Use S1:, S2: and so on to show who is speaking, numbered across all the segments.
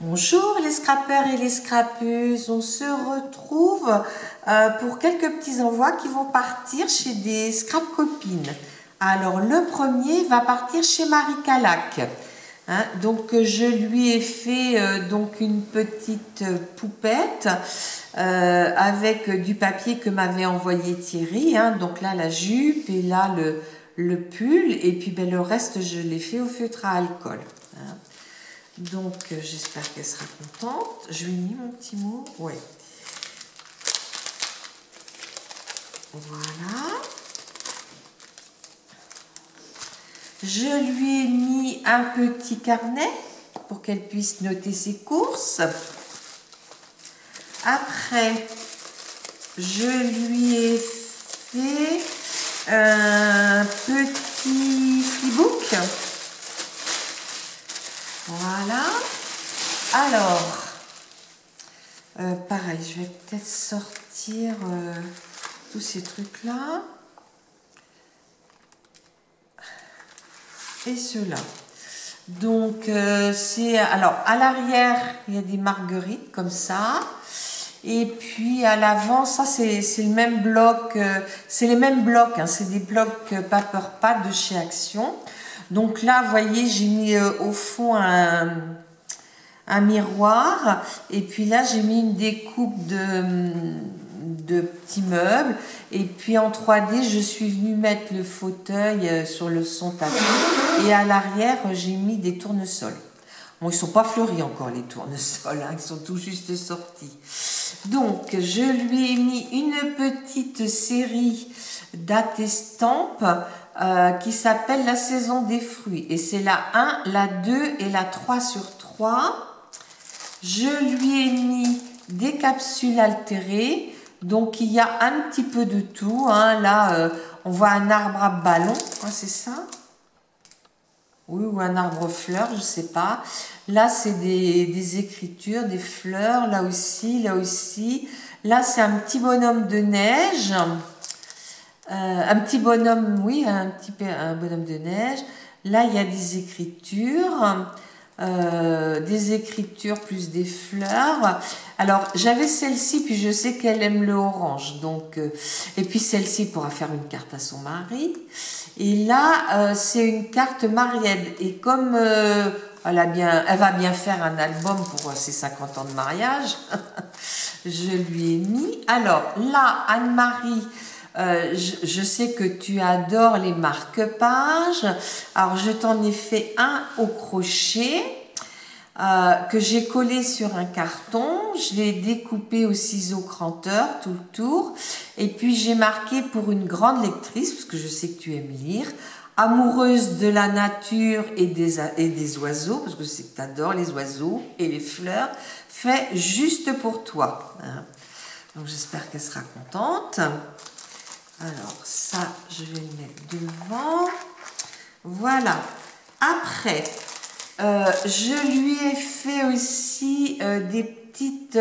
S1: Bonjour les scrappeurs et les scrappeuses, on se retrouve pour quelques petits envois qui vont partir chez des scrap copines. Alors le premier va partir chez Marie Calac. Donc je lui ai fait donc une petite poupette avec du papier que m'avait envoyé Thierry. Donc là la jupe et là le pull et puis le reste je l'ai fait au feutre à alcool. Donc, j'espère qu'elle sera contente. Je lui ai mis mon petit mot. Ouais. Voilà. Je lui ai mis un petit carnet pour qu'elle puisse noter ses courses. Après, je lui ai fait un petit flipbook. Voilà. Alors, pareil, je vais peut-être sortir tous ces trucs-là. Et ceux-là. Donc, alors, à l'arrière, il y a des marguerites comme ça. Et puis, à l'avant, ça, c'est le même bloc. C'est les mêmes blocs. C'est des blocs Paper Pad de chez Action. Donc là, vous voyez, j'ai mis au fond un miroir. Et puis là, j'ai mis une découpe de petits meubles. Et puis en 3D, je suis venue mettre le fauteuil sur son tapis. Et à l'arrière, j'ai mis des tournesols. Bon, ils ne sont pas fleuris encore, les tournesols. Ils sont tout juste sortis. Donc, je lui ai mis une petite série d'attestampes qui s'appelle la saison des fruits. Et c'est la 1, la 2 et la 3/3. Je lui ai mis des capsules altérées. Donc, il y a un petit peu de tout. Là, on voit un arbre à ballon. C'est ça? Oui, ou un arbre fleur, je ne sais pas. Là, c'est des écritures, des fleurs. Là aussi, là aussi. Là, c'est un petit bonhomme de neige. Un petit bonhomme, oui, un bonhomme de neige. Là, il y a des écritures. Des écritures plus des fleurs. Alors, j'avais celle-ci, puis je sais qu'elle aime le orange. Donc, et puis celle-ci pourra faire une carte à son mari. Et là, c'est une carte mariée. Et comme elle va bien faire un album pour ses 50 ans de mariage, je lui ai mis. Alors, là, Anne-Marie, je sais que tu adores les marque-pages. Alors, je t'en ai fait un au crochet que j'ai collé sur un carton. Je l'ai découpé au ciseau cranteur tout le tour. Et puis, j'ai marqué pour une grande lectrice, parce que je sais que tu aimes lire, amoureuse de la nature et des oiseaux, parce que je sais que tu adores les oiseaux et les fleurs, fait juste pour toi. Donc, j'espère qu'elle sera contente. Alors, ça, je vais le mettre devant. Voilà. Après, je lui ai fait aussi des petites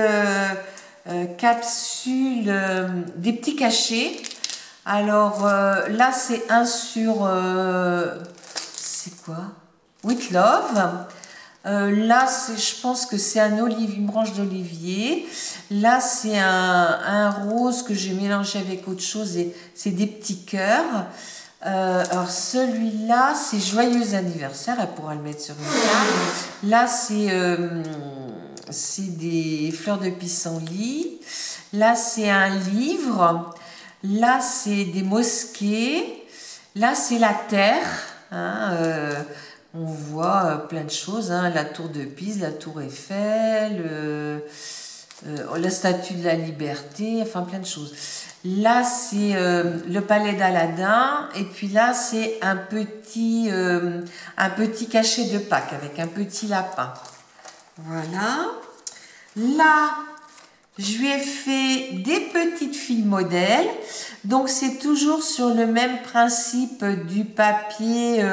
S1: capsules, des petits cachets. Alors, là, c'est un sur... c'est quoi? With Love. Là, je pense que c'est une branche d'olivier. Là, c'est un rose que j'ai mélangé avec autre chose et c'est des petits cœurs. Alors, celui-là, c'est Joyeux anniversaire. Elle pourra le mettre sur une carte. Là, c'est des fleurs de pissenlit. Là, c'est un livre. Là, c'est des mosquées. Là, c'est la terre. On voit plein de choses, la tour de Pise, la tour Eiffel, la statue de la liberté, enfin plein de choses. Là, c'est le palais d'Aladin, et puis là, c'est un petit cachet de Pâques avec un petit lapin. Voilà. Là, je lui ai fait des petites filles modèles. Donc, c'est toujours sur le même principe du papier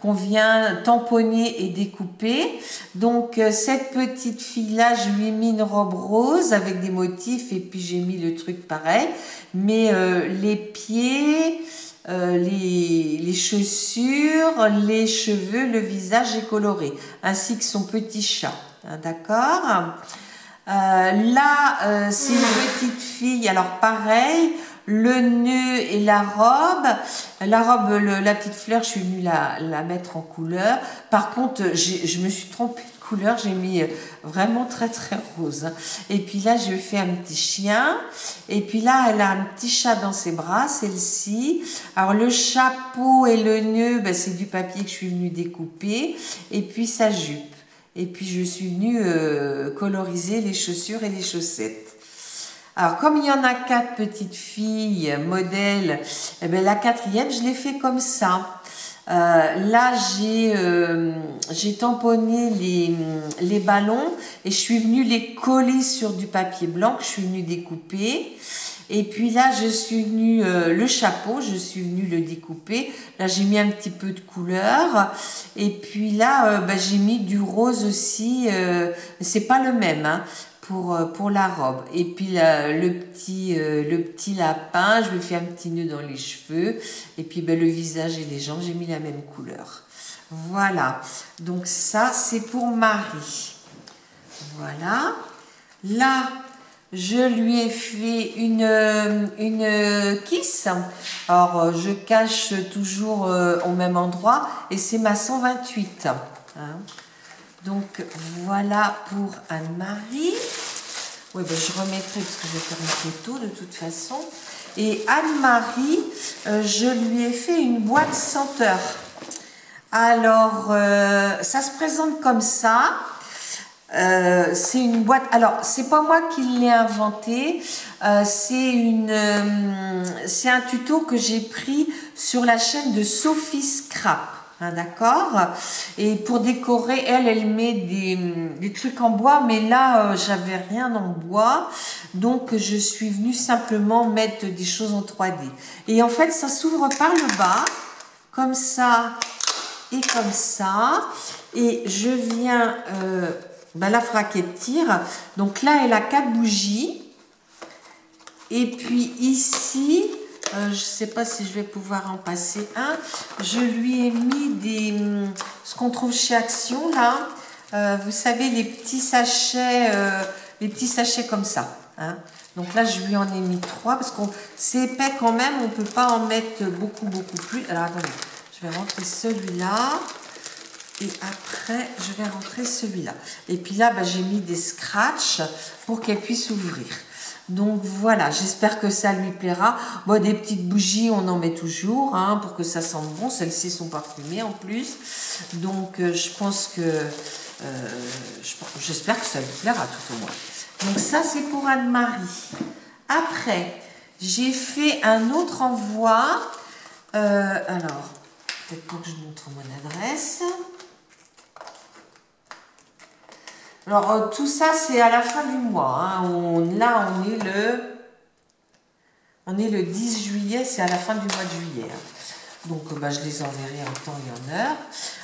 S1: qu'on vient tamponner et découper. Donc, cette petite fille-là, je lui ai mis une robe rose avec des motifs et puis j'ai mis le truc pareil. Mais les pieds, les chaussures, les cheveux, le visage est coloré, ainsi que son petit chat. hein, d'accord. Là, c'est une petite fille, alors pareil, le nœud et la robe. La robe, la petite fleur, je suis venue la mettre en couleur. Par contre, je me suis trompée de couleur, j'ai mis vraiment très très rose. Et puis là, je fais un petit chien. Et puis là, elle a un petit chat dans ses bras, celle-ci. Alors le chapeau et le nœud, ben, c'est du papier que je suis venue découper. Et puis sa jupe. Et puis je suis venue coloriser les chaussures et les chaussettes. Alors, comme il y en a 4 petites filles modèles, eh bien, la 4e, je l'ai fait comme ça. Là, j'ai tamponné les ballons et je suis venue les coller sur du papier blanc que je suis venue découper. Et puis là, je suis venue, le chapeau, je suis venue le découper. Là, j'ai mis un petit peu de couleur. Et puis là, j'ai mis du rose aussi. C'est pas le même, hein, pour la robe. Et puis le petit lapin, je lui fais un petit nœud dans les cheveux. Et puis le visage et les jambes, j'ai mis la même couleur. Voilà. Donc ça, c'est pour Marie. Voilà. Là, je lui ai fait une kiss. Alors, je cache toujours au même endroit. Et c'est ma 128. Hein. Donc, voilà pour Anne-Marie. Oui, ben, je remettrai parce que je vais faire une photo de toute façon. Et Anne-Marie, je lui ai fait une boîte senteur. Alors, ça se présente comme ça. C'est une boîte. Alors, c'est pas moi qui l'ai inventé. C'est un tuto que j'ai pris sur la chaîne de Sophie Scrap. Hein, d'accord. Et pour décorer, elle met des trucs en bois, mais là, j'avais rien en bois. Donc, je suis venue simplement mettre des choses en 3D. Et en fait, ça s'ouvre par le bas, comme ça et comme ça. Et je viens... la fraquette tire. Donc là, elle a 4 bougies. Et puis ici, je ne sais pas si je vais pouvoir en passer un. Je lui ai mis ce qu'on trouve chez Action, là. Vous savez, les petits sachets comme ça. Hein. Donc là, je lui en ai mis 3 parce que c'est épais quand même. On ne peut pas en mettre beaucoup plus. Alors, attendez, je vais rentrer celui-là. Et après, je vais rentrer celui-là. Et puis là, j'ai mis des scratchs pour qu'elle puisse ouvrir. Donc voilà, j'espère que ça lui plaira. Bon, des petites bougies, on en met toujours, hein, pour que ça sente bon. Celles-ci sont parfumées en plus. Donc je pense que... j'espère que ça lui plaira tout au moins. Donc ça, c'est pour Anne-Marie. Après, j'ai fait un autre envoi. Alors, peut-être pas que je montre mon adresse. Alors, tout ça, c'est à la fin du mois. Hein. Là, on est le 10 juillet, c'est à la fin du mois de juillet. Hein. Donc, je les enverrai en temps et en heure.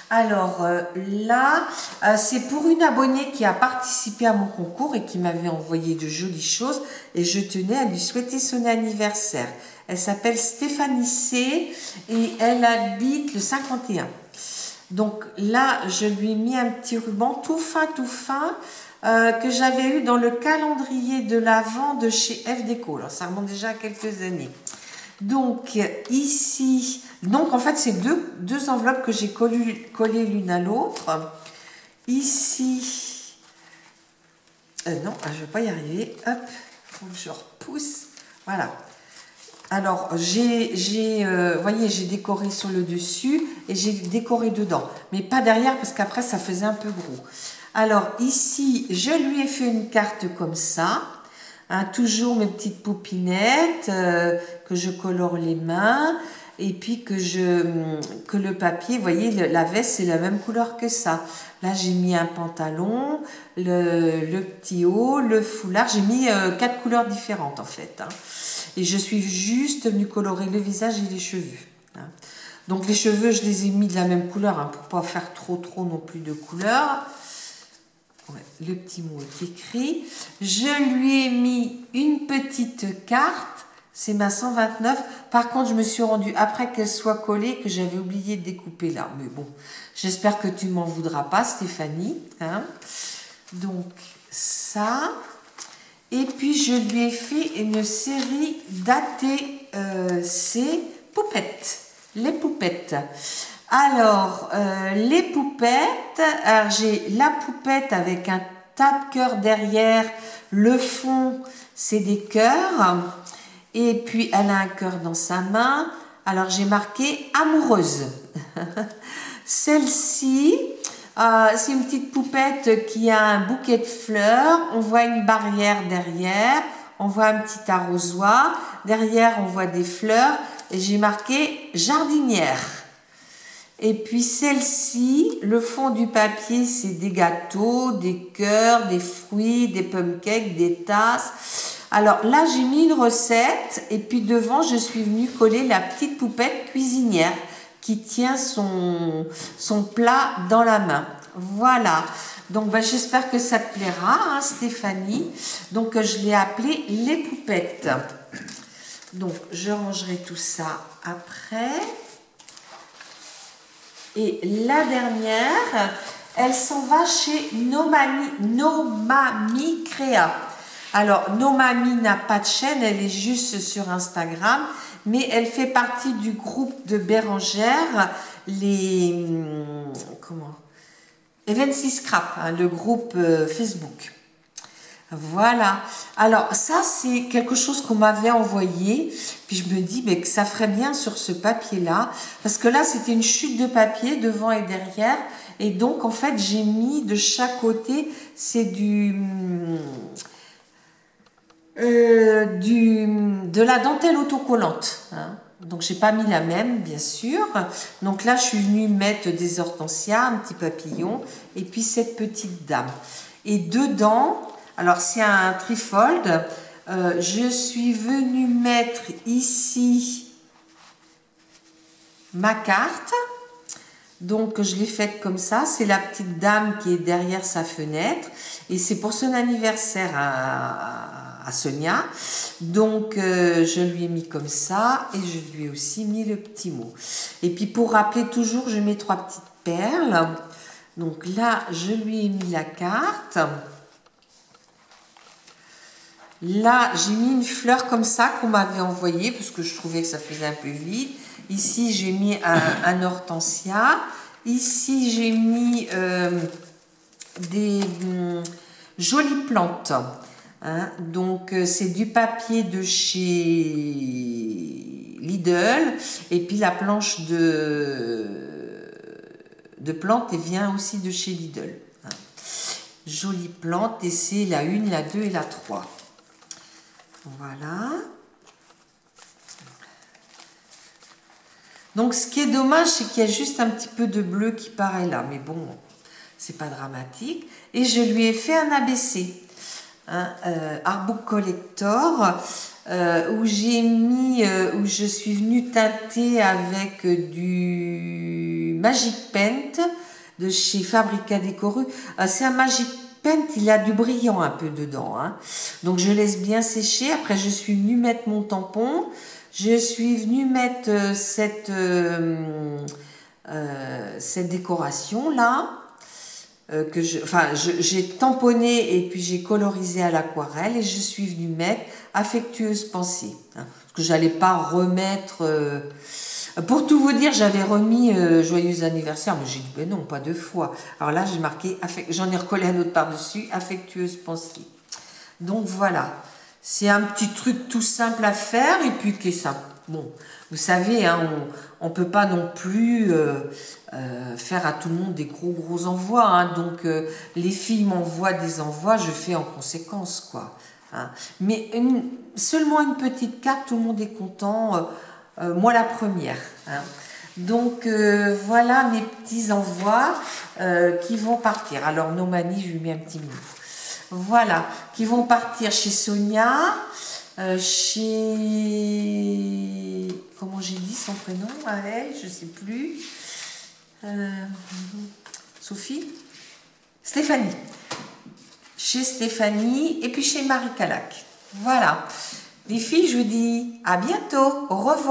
S1: Alors, là, c'est pour une abonnée qui a participé à mon concours et qui m'avait envoyé de jolies choses. Et je tenais à lui souhaiter son anniversaire. Elle s'appelle Stéphanie C. Et elle habite le 51. Donc là, je lui ai mis un petit ruban tout fin, que j'avais eu dans le calendrier de l'Avent de chez F Déco. Alors, ça remonte déjà à quelques années. Donc, ici, en fait, c'est deux enveloppes que j'ai collées l'une à l'autre. Ici, non, je ne vais pas y arriver. Hop, il faut que je repousse. Voilà. Alors, voyez, j'ai décoré sur le dessus et j'ai décoré dedans. Mais pas derrière parce qu'après, ça faisait un peu gros. Alors, ici, je lui ai fait une carte comme ça. Hein, toujours mes petites poupinettes que je colore les mains. Et puis que le papier, vous voyez, la veste, c'est la même couleur que ça. Là, j'ai mis un pantalon, le petit haut, le foulard. J'ai mis 4 couleurs différentes, en fait. Hein. Et je suis juste venue colorer le visage et les cheveux. Hein. Donc, les cheveux, je les ai mis de la même couleur, hein, pour ne pas faire trop non plus de couleurs. Ouais, le petit mot est écrit. Je lui ai mis une petite carte. C'est ma 129. Par contre, je me suis rendue, après qu'elle soit collée, que j'avais oublié de découper là. Mais bon, j'espère que tu ne m'en voudras pas, Stéphanie. Hein. Donc ça. Et puis je lui ai fait une série d'ATC poupettes. Les poupettes. Alors, les poupettes, alors j'ai la poupette avec un tas de cœurs derrière, le fond c'est des cœurs, et puis elle a un cœur dans sa main, alors j'ai marqué amoureuse. Celle-ci, c'est une petite poupette qui a un bouquet de fleurs, on voit une barrière derrière, on voit un petit arrosoir, derrière on voit des fleurs, et j'ai marqué jardinière. Et puis celle-ci, le fond du papier, c'est des gâteaux, des cœurs, des fruits, des pumpcakes, des tasses. Alors là, j'ai mis une recette et puis devant, je suis venue coller la petite poupette cuisinière qui tient son plat dans la main. Voilà. Donc ben, j'espère que ça te plaira, hein, Stéphanie. Donc je l'ai appelé les poupettes. Donc je rangerai tout ça après. Et la dernière, elle s'en va chez Nomami Créa. Alors, Nomami n'a pas de chaîne, elle est juste sur Instagram, mais elle fait partie du groupe de Bérangère, les 26 Scrap, hein, le groupe Facebook. Voilà. Alors ça, c'est quelque chose qu'on m'avait envoyé. Puis je me dis que ça ferait bien sur ce papier-là. Parce que là, c'était une chute de papier devant et derrière. Et donc, en fait, j'ai mis de chaque côté, c'est de la dentelle autocollante. Hein. Donc, j'ai pas mis la même, bien sûr. Donc là, je suis venue mettre des hortensias, un petit papillon. Et puis cette petite dame. Et dedans... Alors, c'est un trifold. Je suis venue mettre ici ma carte. Donc, je l'ai faite comme ça. C'est la petite dame qui est derrière sa fenêtre. Et c'est pour son anniversaire à Sonia. Donc, je lui ai mis comme ça. Et je lui ai aussi mis le petit mot. Et puis, pour rappeler toujours, je mets 3 petites perles. Donc là, je lui ai mis la carte. Là, j'ai mis une fleur comme ça qu'on m'avait envoyée parce que je trouvais que ça faisait un peu vide. Ici, j'ai mis un hortensia. Ici, j'ai mis des jolies plantes. Hein. Donc, c'est du papier de chez Lidl. Et puis, la planche de plantes vient aussi de chez Lidl. Hein. Jolies plantes. Et c'est la 1, la 2 et la 3. Voilà. Donc, ce qui est dommage, c'est qu'il y a juste un petit peu de bleu qui paraît là. Mais bon, c'est pas dramatique. Et je lui ai fait un ABC. Artbook Collector. Où j'ai mis, où je suis venue teinter avec du Magic Paint de chez Fabrica Decoru. C'est un Magic Paint, il a du brillant un peu dedans. Hein. Donc je laisse bien sécher. Après, je suis venue mettre mon tampon. Je suis venue mettre cette décoration là. J'ai tamponné et puis j'ai colorisé à l'aquarelle et je suis venue mettre affectueuse pensée. Hein, parce que j'allais pas remettre... pour tout vous dire, j'avais remis joyeux anniversaire, mais j'ai dit ben non, pas 2 fois. Alors là, j'ai marqué, j'en ai recollé un autre par-dessus, affectueuse pensée. Donc voilà, c'est un petit truc tout simple à faire et puis qui est simple. Bon, vous savez, hein, on peut pas non plus faire à tout le monde des gros envois. Hein, donc les filles m'envoient des envois, je fais en conséquence, quoi. Hein. Mais seulement une petite carte, tout le monde est content. Moi la première. Hein. Donc voilà mes petits envois qui vont partir. Alors Nomani, je lui mets un petit mot. Voilà, qui vont partir chez Sonia, chez... Comment j'ai dit son prénom à elle? Je ne sais plus. Sophie? Stéphanie. Chez Stéphanie et puis chez Marie Calac. Voilà. Les filles, je vous dis à bientôt. Au revoir.